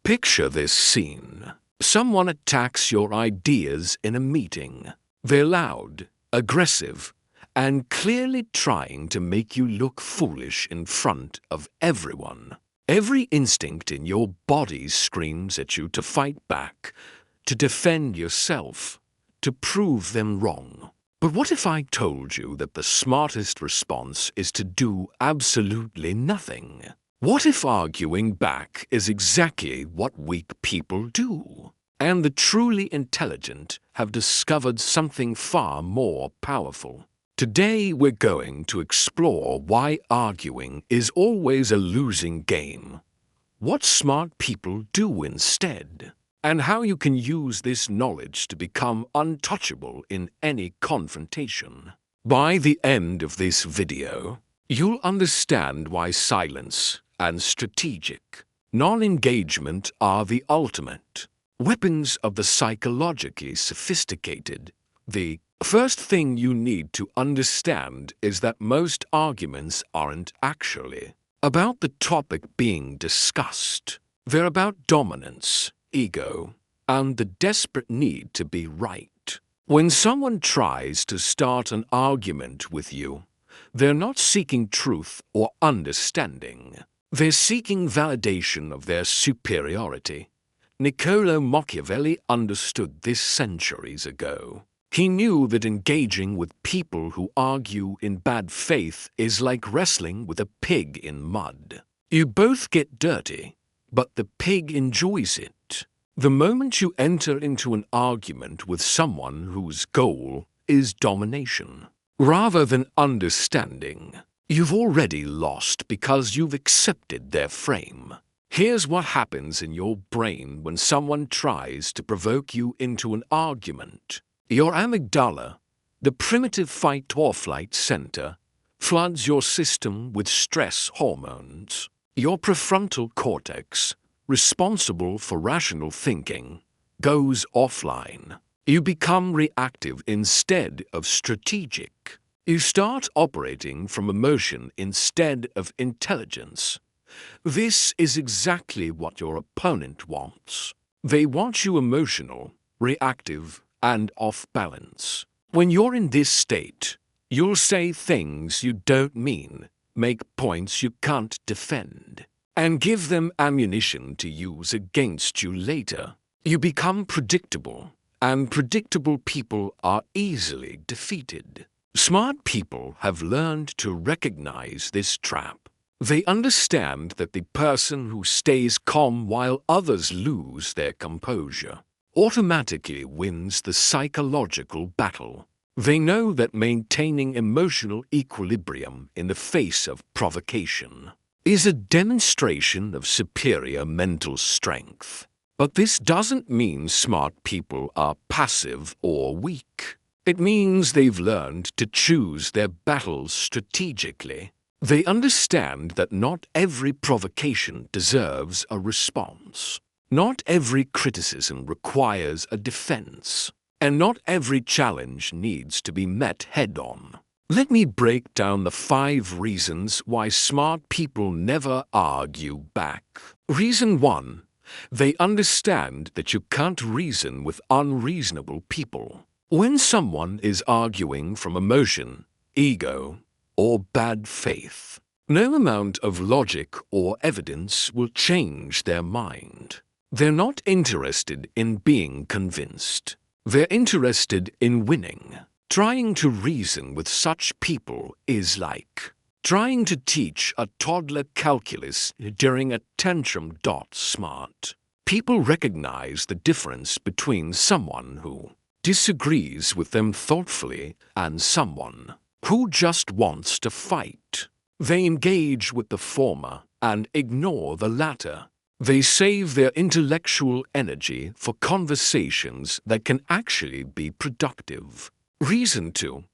Picture this scene. Someone attacks your ideas in a meeting. They're loud, aggressive, and clearly trying to make you look foolish in front of everyone. Every instinct in your body screams at you to fight back, to defend yourself, to prove them wrong. But what if I told you that the smartest response is to do absolutely nothing? What if arguing back is exactly what weak people do? And the truly intelligent have discovered something far more powerful. Today we're going to explore why arguing is always a losing game, what smart people do instead, and how you can use this knowledge to become untouchable in any confrontation. By the end of this video, you'll understand why silence and strategic non-engagement are the ultimate weapons of the psychologically sophisticated. The first thing you need to understand is that most arguments aren't actually about the topic being discussed. They're about dominance, ego, and the desperate need to be right. When someone tries to start an argument with you, they're not seeking truth or understanding. They're seeking validation of their superiority. Niccolò Machiavelli understood this centuries ago. He knew that engaging with people who argue in bad faith is like wrestling with a pig in mud. You both get dirty, but the pig enjoys it. The moment you enter into an argument with someone whose goal is domination, rather than understanding, you've already lost because you've accepted their frame. Here's what happens in your brain when someone tries to provoke you into an argument. Your amygdala, the primitive fight-or-flight center, floods your system with stress hormones. Your prefrontal cortex, responsible for rational thinking, goes offline. You become reactive instead of strategic. You start operating from emotion instead of intelligence. This is exactly what your opponent wants. They want you emotional, reactive, and off balance. When you're in this state, you'll say things you don't mean, make points you can't defend, and give them ammunition to use against you later. You become predictable, and predictable people are easily defeated. Smart people have learned to recognize this trap. They understand that the person who stays calm while others lose their composure automatically wins the psychological battle. They know that maintaining emotional equilibrium in the face of provocation is a demonstration of superior mental strength. But this doesn't mean smart people are passive or weak. It means they've learned to choose their battles strategically. They understand that not every provocation deserves a response. Not every criticism requires a defense. And not every challenge needs to be met head-on. Let me break down the 5 reasons why smart people never argue back. Reason 1. They understand that you can't reason with unreasonable people. When someone is arguing from emotion, ego, or bad faith, no amount of logic or evidence will change their mind. They're not interested in being convinced. They're interested in winning. Trying to reason with such people is like trying to teach a toddler calculus during a tantrum. Smart people recognize the difference between someone who disagrees with them thoughtfully and someone who just wants to fight. They engage with the former and ignore the latter. They save their intellectual energy for conversations that can actually be productive. Reason 2.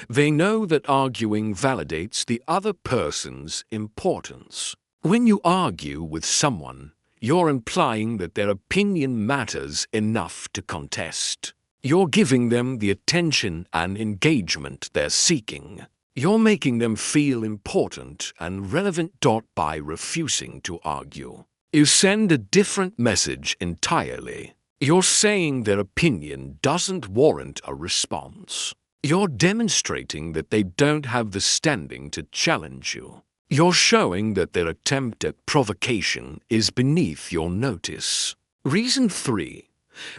They know that arguing validates the other person's importance. When you argue with someone, you're implying that their opinion matters enough to contest. You're giving them the attention and engagement they're seeking. You're making them feel important and relevant. By refusing to argue, You send a different message entirely. You're saying their opinion doesn't warrant a response. You're demonstrating that they don't have the standing to challenge you. You're showing that their attempt at provocation is beneath your notice. Reason 3.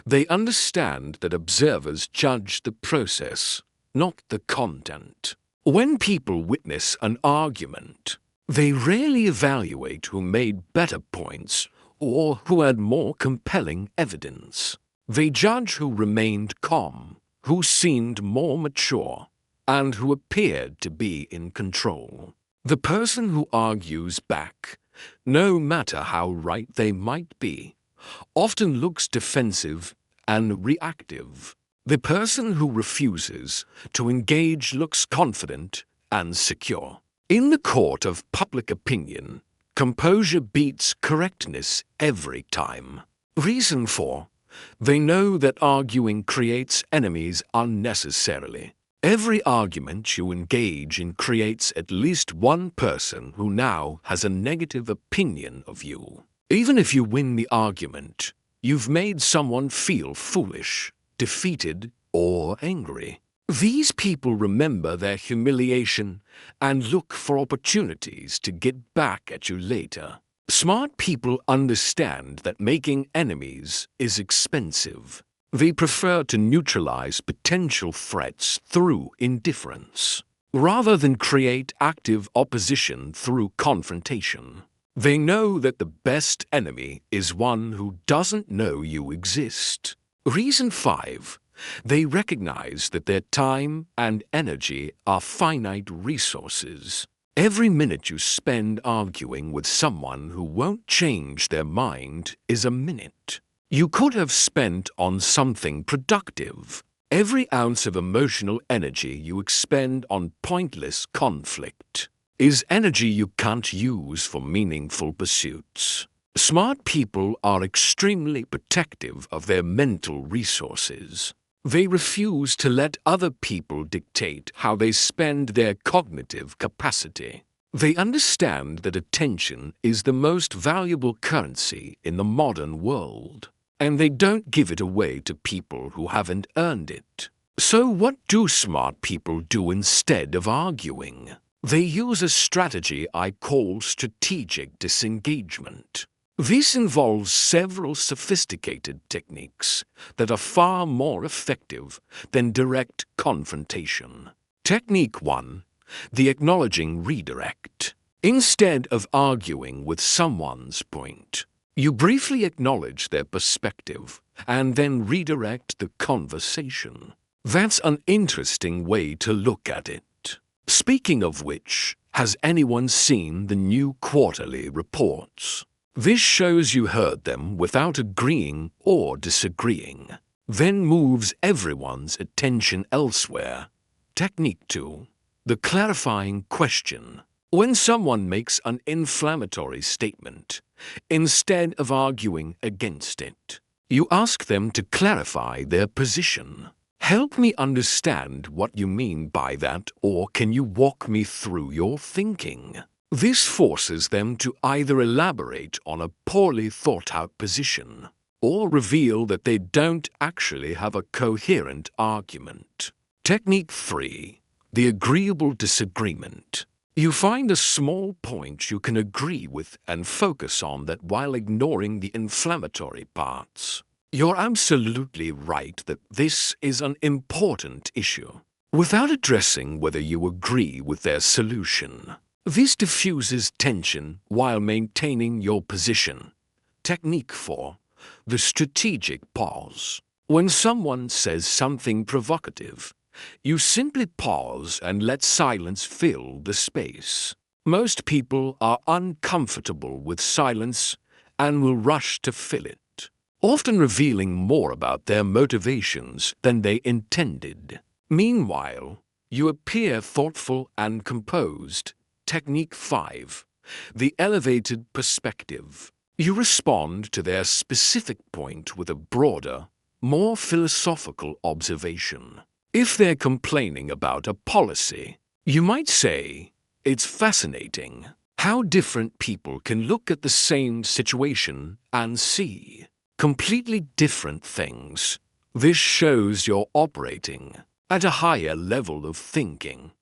They understand that observers judge the process, not the content. When people witness an argument, they rarely evaluate who made better points or who had more compelling evidence. They judge who remained calm, who seemed more mature, and who appeared to be in control. The person who argues back, no matter how right they might be, often looks defensive and reactive. The person who refuses to engage looks confident and secure. In the court of public opinion, composure beats correctness every time. Reason 4. They know that arguing creates enemies unnecessarily. Every argument you engage in creates at least one person who now has a negative opinion of you. Even if you win the argument, you've made someone feel foolish, defeated, or angry. These people remember their humiliation and look for opportunities to get back at you later. Smart people understand that making enemies is expensive. They prefer to neutralize potential threats through indifference, rather than create active opposition through confrontation. They know that the best enemy is one who doesn't know you exist. Reason 5. They recognize that their time and energy are finite resources. Every minute you spend arguing with someone who won't change their mind is a minute you could have spent on something productive. Every ounce of emotional energy you expend on pointless conflict is energy you can't use for meaningful pursuits. Smart people are extremely protective of their mental resources. They refuse to let other people dictate how they spend their cognitive capacity. They understand that attention is the most valuable currency in the modern world, and they don't give it away to people who haven't earned it. So what do smart people do instead of arguing? They use a strategy I call strategic disengagement. This involves several sophisticated techniques that are far more effective than direct confrontation. Technique 1. The acknowledging redirect. Instead of arguing with someone's point, you briefly acknowledge their perspective and then redirect the conversation. That's an interesting way to look at it. Speaking of which, has anyone seen the new quarterly reports? This shows you heard them without agreeing or disagreeing, then moves everyone's attention elsewhere. Technique 2. The clarifying question. When someone makes an inflammatory statement, instead of arguing against it, you ask them to clarify their position. Help me understand what you mean by that, or can you walk me through your thinking? This forces them to either elaborate on a poorly thought-out position or reveal that they don't actually have a coherent argument. Technique 3. The agreeable disagreement. You find a small point you can agree with and focus on that while ignoring the inflammatory parts. You're absolutely right that this is an important issue, without addressing whether you agree with their solution. This diffuses tension while maintaining your position. Technique 4. The strategic pause. When someone says something provocative, you simply pause and let silence fill the space. Most people are uncomfortable with silence and will rush to fill it, often revealing more about their motivations than they intended. Meanwhile, you appear thoughtful and composed. Technique 5. The elevated perspective. You respond to their specific point with a broader, more philosophical observation. If they're complaining about a policy, you might say, "It's fascinating, How different people can look at the same situation and see completely different things. This shows you're operating at a higher level of thinking.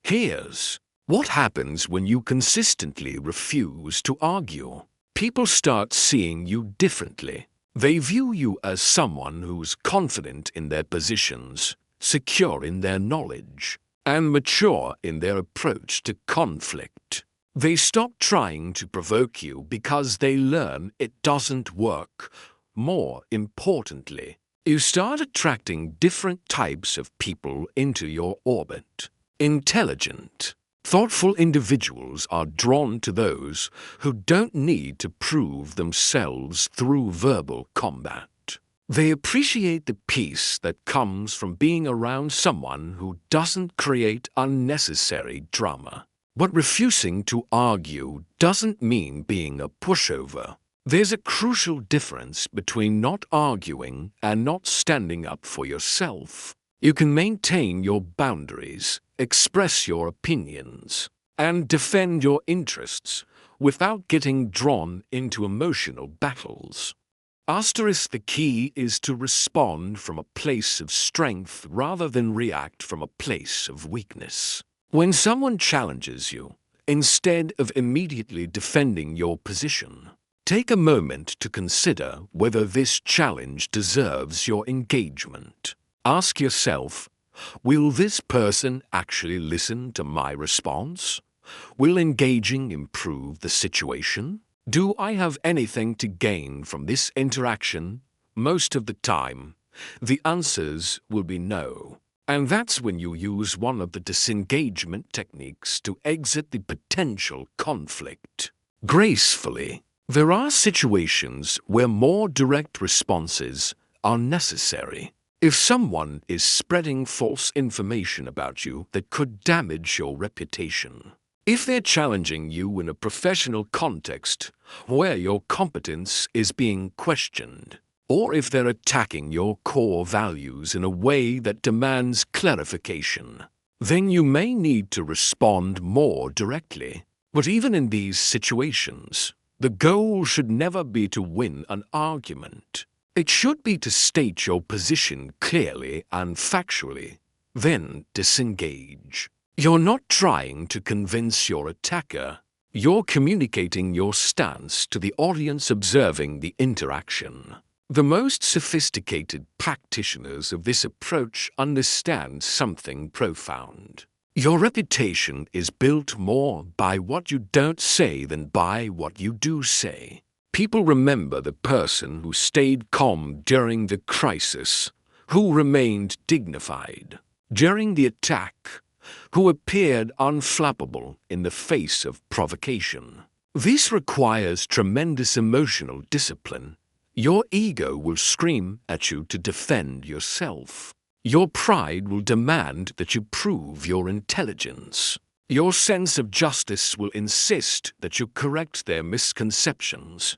Here's what happens when you consistently refuse to argue. People start seeing you differently. They view you as someone who's confident in their positions, secure in their knowledge, and mature in their approach to conflict. They stop trying to provoke you because they learn it doesn't work. More importantly, you start attracting different types of people into your orbit. Intelligent, thoughtful individuals are drawn to those who don't need to prove themselves through verbal combat. They appreciate the peace that comes from being around someone who doesn't create unnecessary drama. But refusing to argue doesn't mean being a pushover. There's a crucial difference between not arguing and not standing up for yourself. You can maintain your boundaries, express your opinions, and defend your interests without getting drawn into emotional battles. The key is to respond from a place of strength rather than react from a place of weakness. When someone challenges you, instead of immediately defending your position, take a moment to consider whether this challenge deserves your engagement. Ask yourself, will this person actually listen to my response? Will engaging improve the situation? Do I have anything to gain from this interaction? Most of the time, the answers will be no. And that's when you use one of the disengagement techniques to exit the potential conflict gracefully. There are situations where more direct responses are necessary. If someone is spreading false information about you that could damage your reputation, if they're challenging you in a professional context where your competence is being questioned, or if they're attacking your core values in a way that demands clarification, then you may need to respond more directly. But even in these situations, the goal should never be to win an argument. It should be to state your position clearly and factually, then disengage. You're not trying to convince your attacker. You're communicating your stance to the audience observing the interaction. The most sophisticated practitioners of this approach understand something profound. Your reputation is built more by what you don't say than by what you do say. People remember the person who stayed calm during the crisis, who remained dignified during the attack, who appeared unflappable in the face of provocation. This requires tremendous emotional discipline. Your ego will scream at you to defend yourself. Your pride will demand that you prove your intelligence. Your sense of justice will insist that you correct their misconceptions.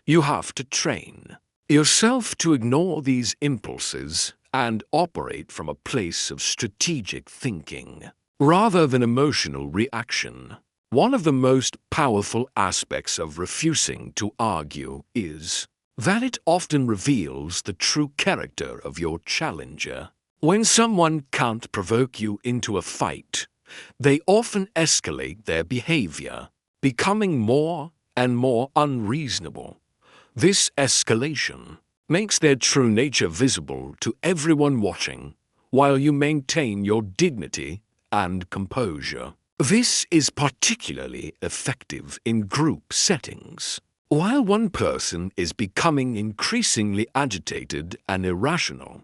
You have to train yourself to ignore these impulses and operate from a place of strategic thinking, rather than emotional reaction. One of the most powerful aspects of refusing to argue is that it often reveals the true character of your challenger. When someone can't provoke you into a fight, they often escalate their behavior, becoming more and more unreasonable. This escalation makes their true nature visible to everyone watching, while you maintain your dignity and composure. This is particularly effective in group settings. While one person is becoming increasingly agitated and irrational,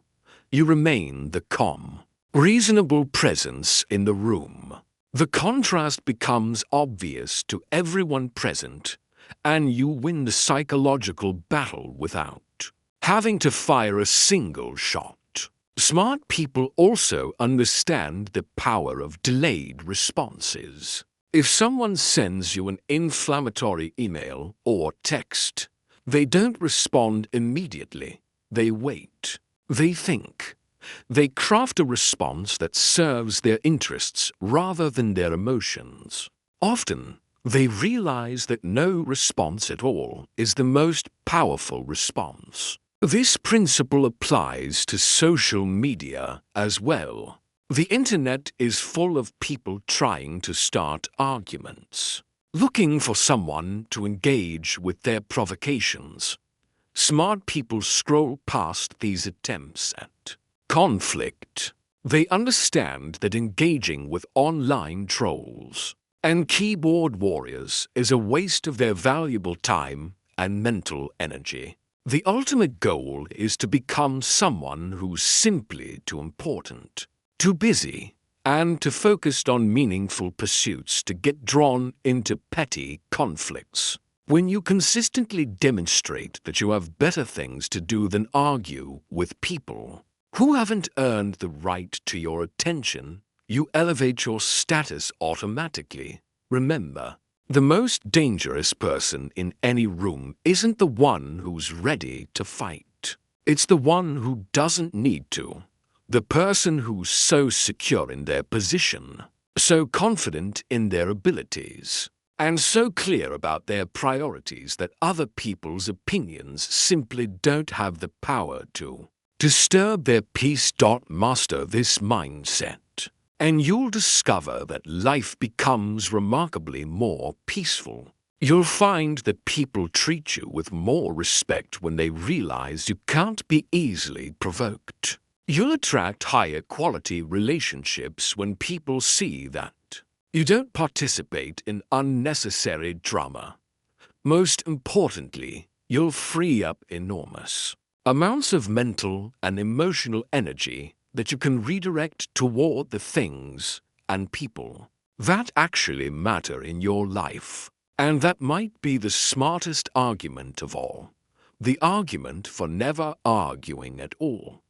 you remain the calm, reasonable presence in the room. The contrast becomes obvious to everyone present, and you win the psychological battle without having to fire a single shot. Smart people also understand the power of delayed responses. If someone sends you an inflammatory email or text, they don't respond immediately. They wait. They think. They craft a response that serves their interests rather than their emotions. Often, They realize that no response at all is the most powerful response. This principle applies to social media as well. The internet is full of people trying to start arguments, looking for someone to engage with their provocations. Smart people scroll past these attempts at conflict. They understand that engaging with online trolls and keyboard warriors is a waste of their valuable time and mental energy. The ultimate goal is to become someone who's simply too important, too busy, and too focused on meaningful pursuits to get drawn into petty conflicts. When you consistently demonstrate that you have better things to do than argue with people who haven't earned the right to your attention, you elevate your status automatically. Remember, the most dangerous person in any room isn't the one who's ready to fight. It's the one who doesn't need to. The person who's so secure in their position, so confident in their abilities, and so clear about their priorities that other people's opinions simply don't have the power to disturb their peace. Master this mindset, and you'll discover that life becomes remarkably more peaceful. You'll find that people treat you with more respect when they realize you can't be easily provoked. You'll attract higher quality relationships when people see that you don't participate in unnecessary drama. Most importantly, you'll free up enormous amounts of mental and emotional energy that you can redirect toward the things and people that actually matter in your life. And that might be the smartest argument of all, the argument for never arguing at all.